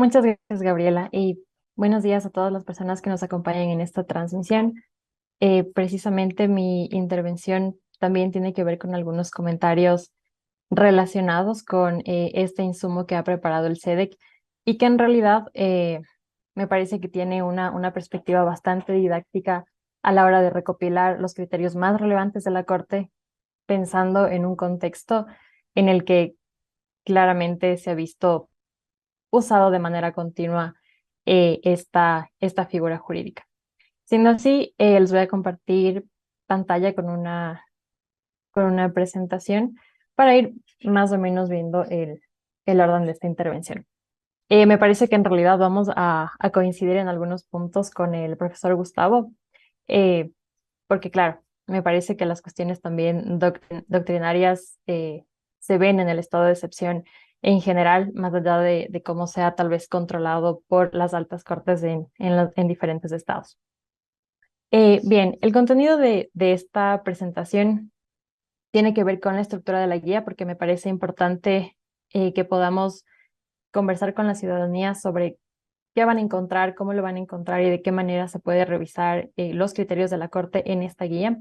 Muchas gracias, Gabriela, y buenos días a todas las personas que nos acompañan en esta transmisión. Precisamente mi intervención también tiene que ver con algunos comentarios relacionados con este insumo que ha preparado el SEDEC y que en realidad me parece que tiene una perspectiva bastante didáctica a la hora de recopilar los criterios más relevantes de la Corte, pensando en un contexto en el que claramente se ha visto usado de manera continua esta figura jurídica. Siendo así, les voy a compartir pantalla con una presentación para ir más o menos viendo el orden de esta intervención. Me parece que en realidad vamos a coincidir en algunos puntos con el profesor Gustavo, eh, porque claro, me parece que las cuestiones también doctrinarias se ven en el estado de excepción en general, más allá de cómo sea tal vez controlado por las altas cortes en diferentes estados. Bien, el contenido de esta presentación tiene que ver con la estructura de la guía, porque me parece importante que podamos conversar con la ciudadanía sobre qué van a encontrar, cómo lo van a encontrar y de qué manera se puede revisar los criterios de la Corte en esta guía.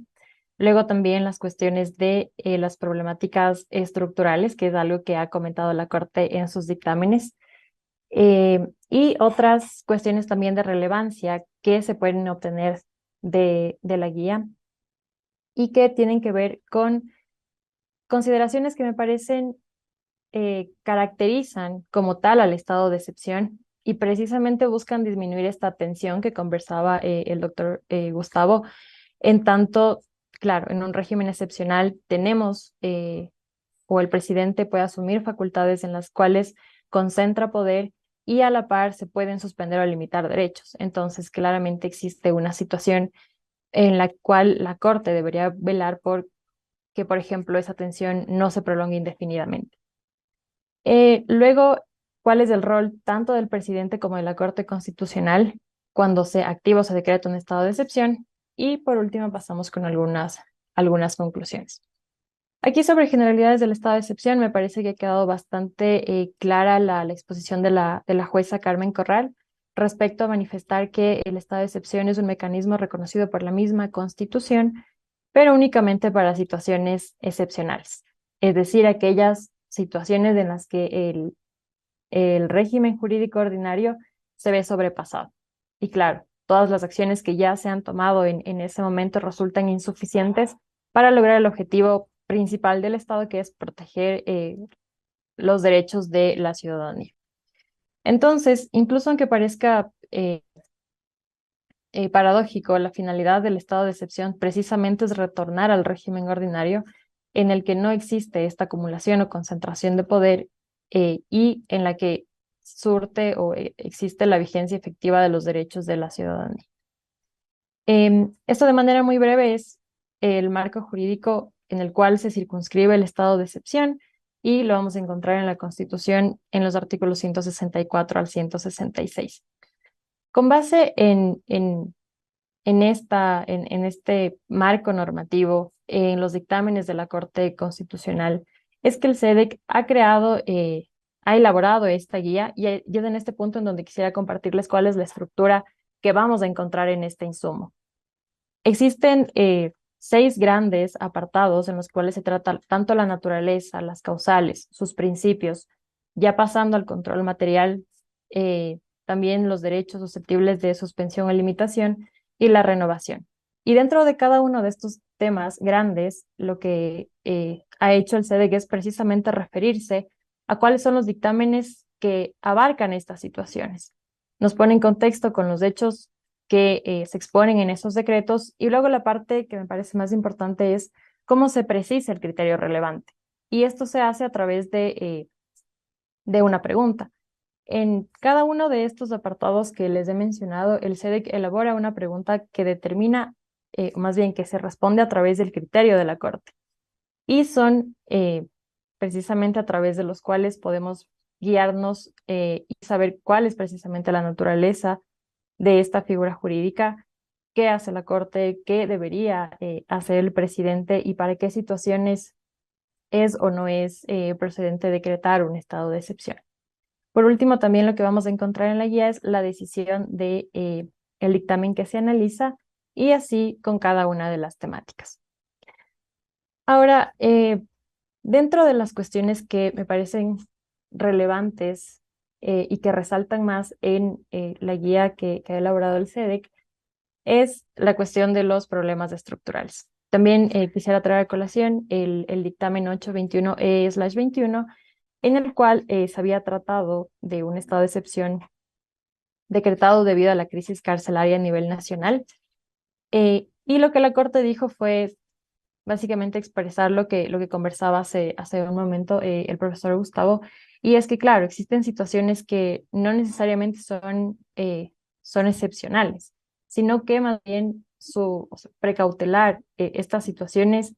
Luego también las cuestiones de las problemáticas estructurales, que es algo que ha comentado la Corte en sus dictámenes, y otras cuestiones también de relevancia que se pueden obtener de la guía y que tienen que ver con consideraciones que me parecen caracterizan como tal al estado de excepción y precisamente buscan disminuir esta tensión que conversaba el doctor Gustavo, en tanto, claro, en un régimen excepcional tenemos o el presidente puede asumir facultades en las cuales concentra poder y a la par se pueden suspender o limitar derechos. Entonces, claramente existe una situación en la cual la Corte debería velar por que, por ejemplo, esa tensión no se prolongue indefinidamente. Luego, ¿cuál es el rol tanto del presidente como de la Corte Constitucional cuando se activa o se decreta un estado de excepción? Y por último, pasamos con algunas conclusiones. Aquí sobre generalidades del estado de excepción, me parece que ha quedado bastante clara la exposición de la jueza Carmen Corral respecto a manifestar que el estado de excepción es un mecanismo reconocido por la misma Constitución, pero únicamente para situaciones excepcionales, es decir, aquellas situaciones en las que el régimen jurídico ordinario se ve sobrepasado. Y claro, todas las acciones que ya se han tomado en ese momento resultan insuficientes para lograr el objetivo principal del Estado, que es proteger los derechos de la ciudadanía. Entonces, incluso aunque parezca paradójico, la finalidad del estado de excepción precisamente es retornar al régimen ordinario en el que no existe esta acumulación o concentración de poder y en la que surte o existe la vigencia efectiva de los derechos de la ciudadanía. Esto de manera muy breve es el marco jurídico en el cual se circunscribe el estado de excepción y lo vamos a encontrar en la Constitución en los artículos 164 al 166. Con base en este marco normativo, en los dictámenes de la Corte Constitucional, es que el SEDEC ha elaborado esta guía y yo en este punto en donde quisiera compartirles cuál es la estructura que vamos a encontrar en este insumo. Existen 6 grandes apartados en los cuales se trata tanto la naturaleza, las causales, sus principios, ya pasando al control material, también los derechos susceptibles de suspensión o limitación y la renovación. Y dentro de cada uno de estos temas grandes, lo que ha hecho el SEDEC es precisamente referirse a cuáles son los dictámenes que abarcan estas situaciones. Nos pone en contexto con los hechos que se exponen en esos decretos y luego la parte que me parece más importante es cómo se precisa el criterio relevante. Y esto se hace a través de una pregunta. En cada uno de estos apartados que les he mencionado, el SEDEC elabora una pregunta que determina, o más bien que se responde a través del criterio de la Corte. Y son precisamente a través de los cuales podemos guiarnos y saber cuál es precisamente la naturaleza de esta figura jurídica, qué hace la Corte, qué debería hacer el presidente y para qué situaciones es o no es procedente decretar un estado de excepción. Por último, también lo que vamos a encontrar en la guía es la decisión de el dictamen que se analiza y así con cada una de las temáticas. Ahora, dentro de las cuestiones que me parecen relevantes y que resaltan más en la guía que ha elaborado el SEDEC, es la cuestión de los problemas estructurales. También quisiera traer a colación el dictamen 821/21, en el cual se había tratado de un estado de excepción decretado debido a la crisis carcelaria a nivel nacional. Y lo que la Corte dijo fue básicamente expresar lo que conversaba hace un momento el profesor Gustavo, y es que, claro, existen situaciones que no necesariamente son excepcionales, sino que más bien o sea, precautelar estas situaciones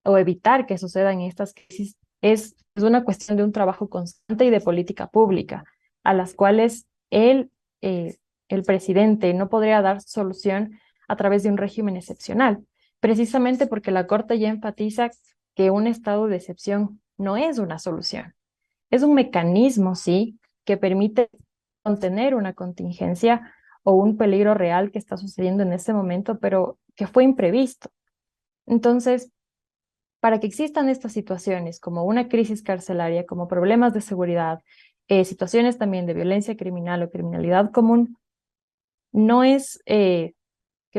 o evitar que sucedan estas crisis es una cuestión de un trabajo constante y de política pública, a las cuales eh, el presidente no podría dar solución a través de un régimen excepcional, precisamente porque la Corte ya enfatiza que un estado de excepción no es una solución. Es un mecanismo, sí, que permite contener una contingencia o un peligro real que está sucediendo en este momento, pero que fue imprevisto. Entonces, para que existan estas situaciones como una crisis carcelaria, como problemas de seguridad, situaciones también de violencia criminal o criminalidad común, no es que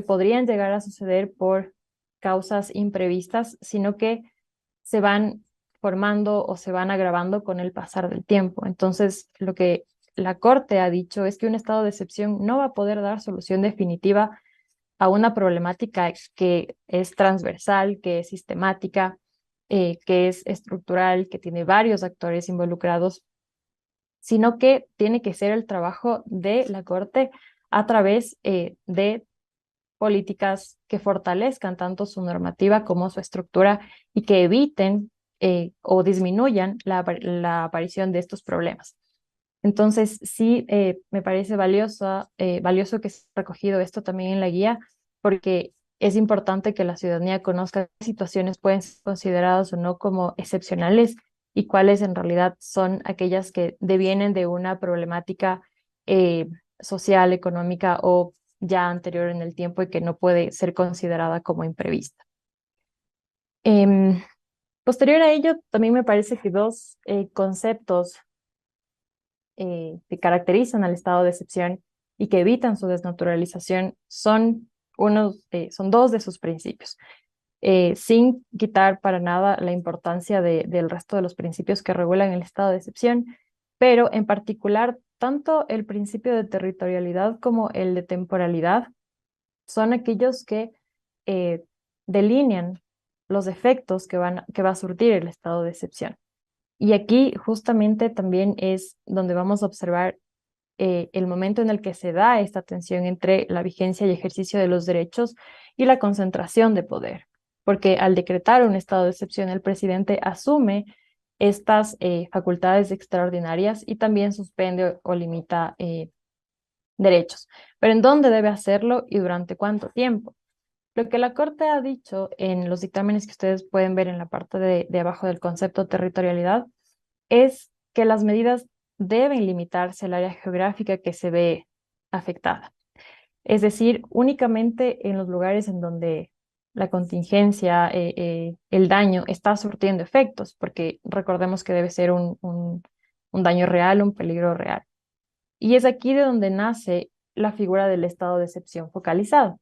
podrían llegar a suceder por causas imprevistas, sino que se van formando o se van agravando con el pasar del tiempo. Entonces, lo que la Corte ha dicho es que un estado de excepción no va a poder dar solución definitiva a una problemática que es transversal, que es sistemática, que es estructural, que tiene varios actores involucrados, sino que tiene que ser el trabajo de la Corte a través de políticas que fortalezcan tanto su normativa como su estructura y que eviten o disminuyan la aparición de estos problemas. Entonces, sí, me parece valioso que se ha recogido esto también en la guía, porque es importante que la ciudadanía conozca qué situaciones pueden ser consideradas o no como excepcionales y cuáles en realidad son aquellas que devienen de una problemática eh, social, económica o ya anterior en el tiempo y que no puede ser considerada como imprevista. Em, Posterior a ello, también me parece que dos conceptos que caracterizan al estado de excepción y que evitan su desnaturalización son dos de sus principios, sin quitar para nada la importancia del resto de los principios que regulan el estado de excepción, pero en particular, tanto el principio de territorialidad como el de temporalidad son aquellos que eh, delinean los efectos que va a surtir el estado de excepción. Y aquí justamente también es donde vamos a observar el momento en el que se da esta tensión entre la vigencia y ejercicio de los derechos y la concentración de poder. Porque al decretar un estado de excepción, el presidente asume estas facultades extraordinarias y también suspende o limita derechos. Pero ¿en dónde debe hacerlo y durante cuánto tiempo? Lo que la Corte ha dicho en los dictámenes que ustedes pueden ver en la parte de abajo del concepto territorialidad es que las medidas deben limitarse al área geográfica que se ve afectada. Es decir, únicamente en los lugares en donde la contingencia, el daño está surtiendo efectos, porque recordemos que debe ser un daño real, un peligro real. Y es aquí de donde nace la figura del estado de excepción focalizado.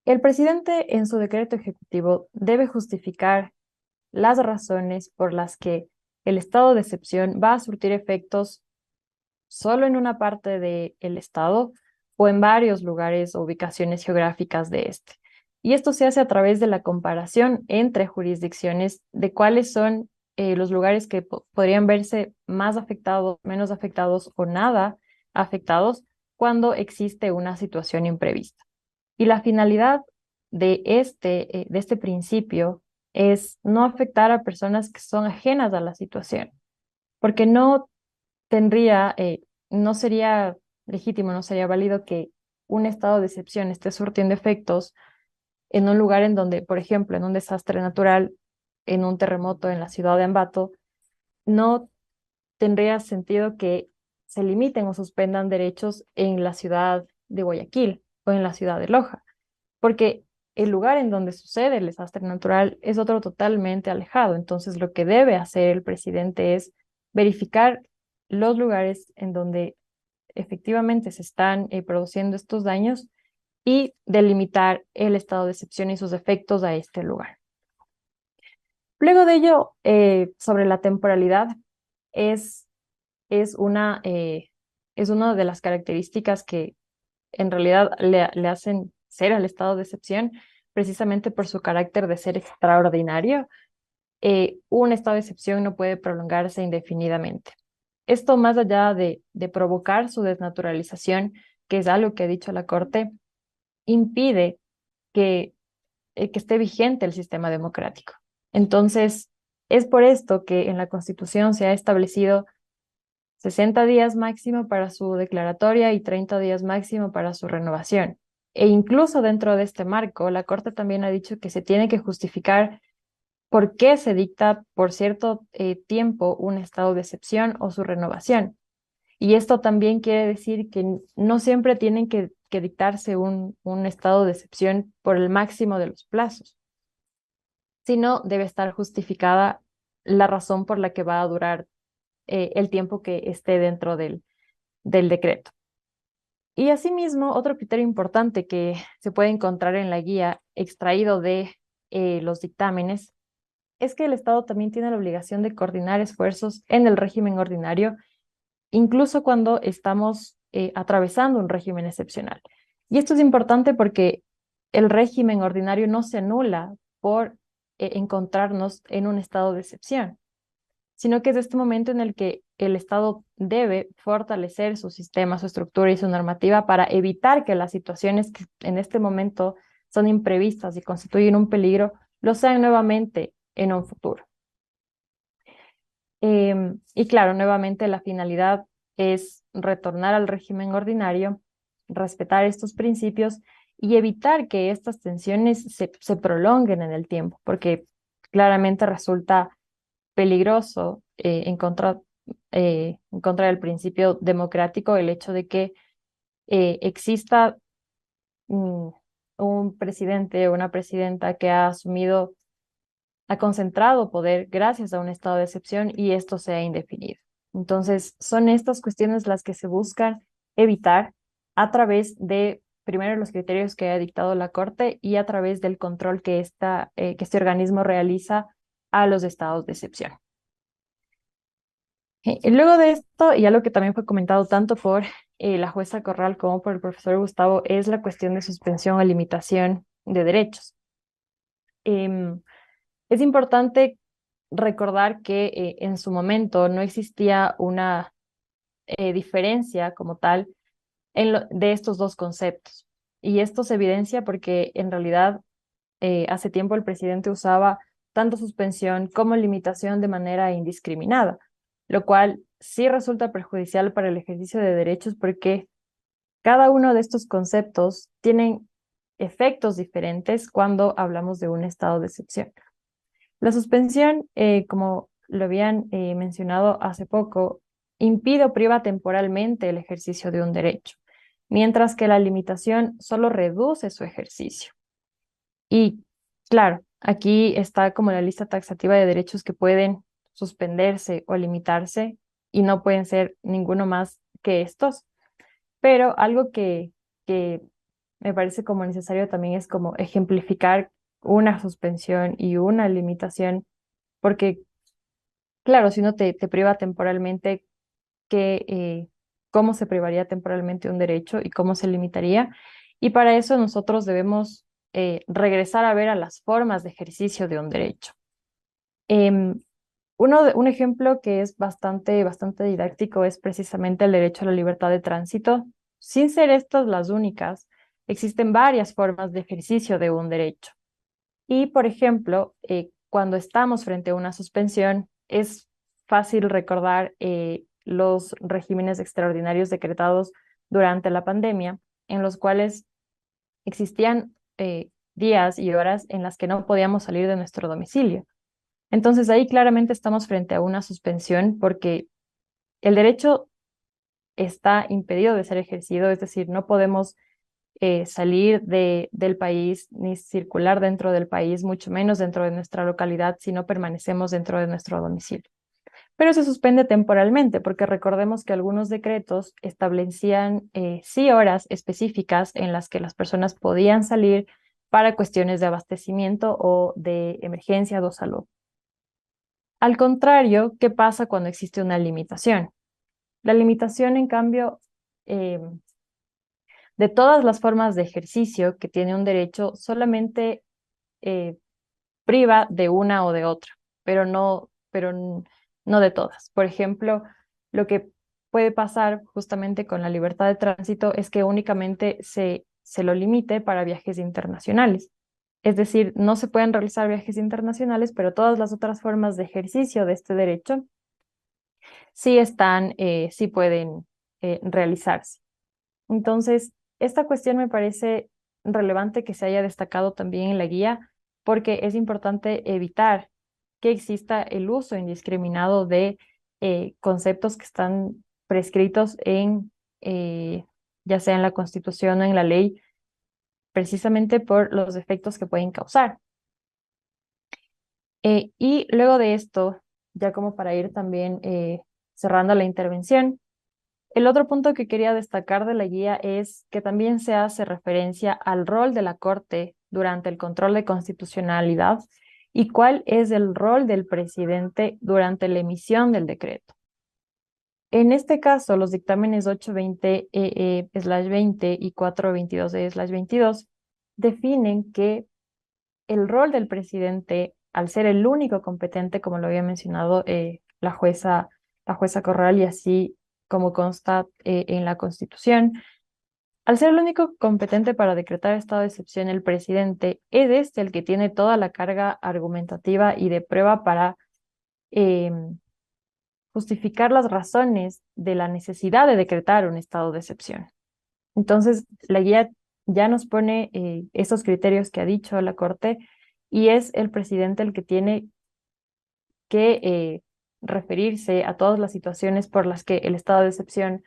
El presidente en su decreto ejecutivo debe justificar las razones por las que el estado de excepción va a surtir efectos solo en una parte del estado o en varios lugares o ubicaciones geográficas de este. Y esto se hace a través de la comparación entre jurisdicciones de cuáles son los lugares que podrían verse más afectados, menos afectados o nada afectados cuando existe una situación imprevista. Y la finalidad de este principio es no afectar a personas que son ajenas a la situación, porque tendría, no sería legítimo, no sería válido que un estado de excepción esté surtiendo efectos en un lugar en donde, por ejemplo, en un desastre natural, en un terremoto en la ciudad de Ambato, no tendría sentido que se limiten o suspendan derechos en la ciudad de Guayaquil o en la ciudad de Loja, porque el lugar en donde sucede el desastre natural es otro totalmente alejado. Entonces, lo que debe hacer el presidente es verificar los lugares en donde efectivamente se están produciendo estos daños y delimitar el estado de excepción y sus efectos a este lugar. Luego de ello, sobre la temporalidad, es, es una, eh, es una de las características que en realidad le hacen ser al estado de excepción, precisamente por su carácter de ser extraordinario. Un estado de excepción no puede prolongarse indefinidamente. Esto más allá de provocar su desnaturalización, que es algo que ha dicho la Corte, impide que, que esté vigente el sistema democrático. Entonces, es por esto que en la Constitución se ha establecido 60 días máximo para su declaratoria y 30 días máximo para su renovación. E incluso dentro de este marco, la Corte también ha dicho que se tiene que justificar por qué se dicta por cierto tiempo un estado de excepción o su renovación. Y esto también quiere decir que no siempre tienen que dictarse un estado de excepción por el máximo de los plazos, sino debe estar justificada la razón por la que va a durar el tiempo que esté dentro del decreto. Y asimismo, otro criterio importante que se puede encontrar en la guía extraído de los dictámenes es que el Estado también tiene la obligación de coordinar esfuerzos en el régimen ordinario, incluso cuando estamos atravesando un régimen excepcional. Y esto es importante porque el régimen ordinario no se anula por encontrarnos en un estado de excepción, sino que es este momento en el que el Estado debe fortalecer su sistema, su estructura y su normativa para evitar que las situaciones que en este momento son imprevistas y constituyen un peligro, lo sean nuevamente en un futuro. Y claro, nuevamente la finalidad es retornar al régimen ordinario, respetar estos principios y evitar que estas tensiones se prolonguen en el tiempo, porque claramente resulta peligroso en contra del principio democrático el hecho de que exista mm, un presidente o una presidenta que ha concentrado poder gracias a un estado de excepción y esto sea indefinido. Entonces, son estas cuestiones las que se buscan evitar a través de, primero, los criterios que ha dictado la Corte y a través del control que que este organismo realiza a los estados de excepción. Y luego de esto, y algo que también fue comentado tanto por la jueza Corral como por el profesor Gustavo, es la cuestión de suspensión o limitación de derechos. Em, es importante recordar que en su momento no existía una diferencia como tal de estos dos conceptos. Y esto se evidencia porque en realidad hace tiempo el presidente usaba tanto suspensión como limitación de manera indiscriminada, lo cual sí resulta perjudicial para el ejercicio de derechos porque cada uno de estos conceptos tienen efectos diferentes cuando hablamos de un estado de excepción. La suspensión, como lo habían mencionado hace poco, impide o priva temporalmente el ejercicio de un derecho, mientras que la limitación solo reduce su ejercicio. Y claro, aquí está como la lista taxativa de derechos que pueden suspenderse o limitarse y no pueden ser ninguno más que estos. Pero algo que me parece como necesario también es como ejemplificar una suspensión y una limitación, porque claro, si uno te priva temporalmente, ¿cómo se privaría temporalmente un derecho y cómo se limitaría? Y para eso nosotros debemos regresar a ver a las formas de ejercicio de un derecho. Em, un ejemplo que es bastante didáctico es precisamente el derecho a la libertad de tránsito. Sin ser estas las únicas, existen varias formas de ejercicio de un derecho. Y, por ejemplo, cuando estamos frente a una suspensión, es fácil recordar los regímenes extraordinarios decretados durante la pandemia, en los cuales existían días y horas en las que no podíamos salir de nuestro domicilio. Entonces ahí claramente estamos frente a una suspensión porque el derecho está impedido de ser ejercido, es decir, no podemos salir del país ni circular dentro del país, mucho menos dentro de nuestra localidad, si no permanecemos dentro de nuestro domicilio. Pero se suspende temporalmente, porque recordemos que algunos decretos establecían sí horas específicas en las que las personas podían salir para cuestiones de abastecimiento o de emergencia o salud. Al contrario, ¿qué pasa cuando existe una limitación? La limitación, en cambio, eh, de todas las formas de ejercicio que tiene un derecho, solamente eh, priva de una o de otra, no de todas. Por ejemplo, lo que puede pasar justamente con la libertad de tránsito es que únicamente se lo limite para viajes internacionales. Es decir, no se pueden realizar viajes internacionales, pero todas las otras formas de ejercicio de este derecho sí pueden realizarse. Entonces, esta cuestión me parece relevante que se haya destacado también en la guía, porque es importante evitar que exista el uso indiscriminado de conceptos que están prescritos ya sea en la Constitución o en la ley, precisamente por los efectos que pueden causar. Y luego de esto, ya como para ir también cerrando la intervención, el otro punto que quería destacar de la guía es que también se hace referencia al rol de la Corte durante el control de constitucionalidad y cuál es el rol del presidente durante la emisión del decreto. En este caso, los dictámenes 820/20 y 422/22 definen que el rol del presidente, al ser el único competente, como lo había mencionado la jueza Corral, y así como consta en la Constitución, al ser el único competente para decretar estado de excepción, el presidente es este el que tiene toda la carga argumentativa y de prueba para eh, justificar las razones de la necesidad de decretar un estado de excepción. Entonces, la guía ya nos pone esos criterios que ha dicho la Corte y es el presidente el que tiene que referirse a todas las situaciones por las que el estado de excepción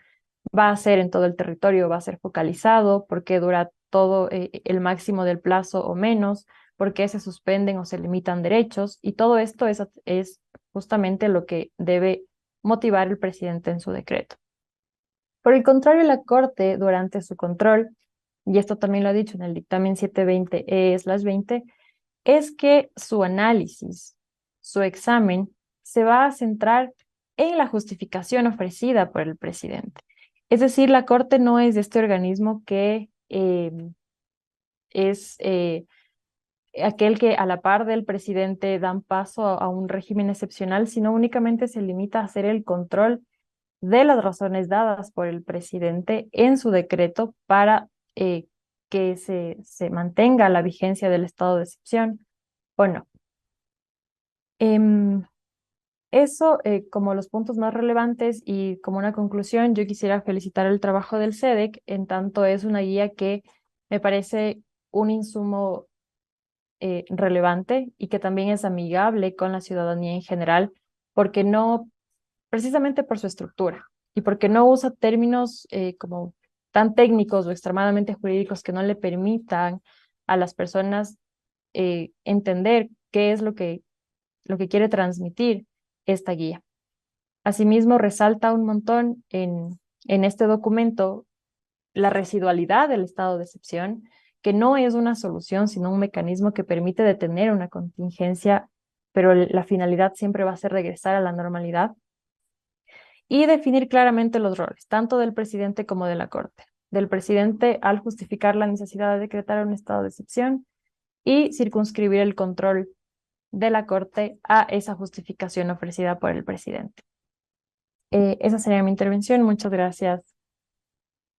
va a ser en todo el territorio, va a ser focalizado, por qué dura todo el máximo del plazo o menos, por qué se suspenden o se limitan derechos, y todo esto es justamente lo que debe motivar el presidente en su decreto. Por el contrario, la Corte, durante su control, y esto también lo ha dicho en el dictamen 720/20, es que su análisis, su examen, se va a centrar en la justificación ofrecida por el presidente. Es decir, la Corte no es este organismo que es aquel que a la par del presidente dan paso a un régimen excepcional, sino únicamente se limita a hacer el control de las razones dadas por el presidente en su decreto para que se mantenga la vigencia del estado de excepción o no. Em, Eso como los puntos más relevantes y como una conclusión, yo quisiera felicitar el trabajo del SEDEC, en tanto es una guía que me parece un insumo relevante y que también es amigable con la ciudadanía en general, porque no, precisamente por su estructura y porque no usa términos como tan técnicos o extremadamente jurídicos que no le permitan a las personas entender qué es lo que quiere transmitir esta guía. Asimismo, resalta un montón en este documento la residualidad del estado de excepción, que no es una solución, sino un mecanismo que permite detener una contingencia, pero la finalidad siempre va a ser regresar a la normalidad, y definir claramente los roles, tanto del presidente como de la Corte. Del presidente al justificar la necesidad de decretar un estado de excepción y circunscribir el control de la Corte a esa justificación ofrecida por el presidente. Esa sería mi intervención. Muchas gracias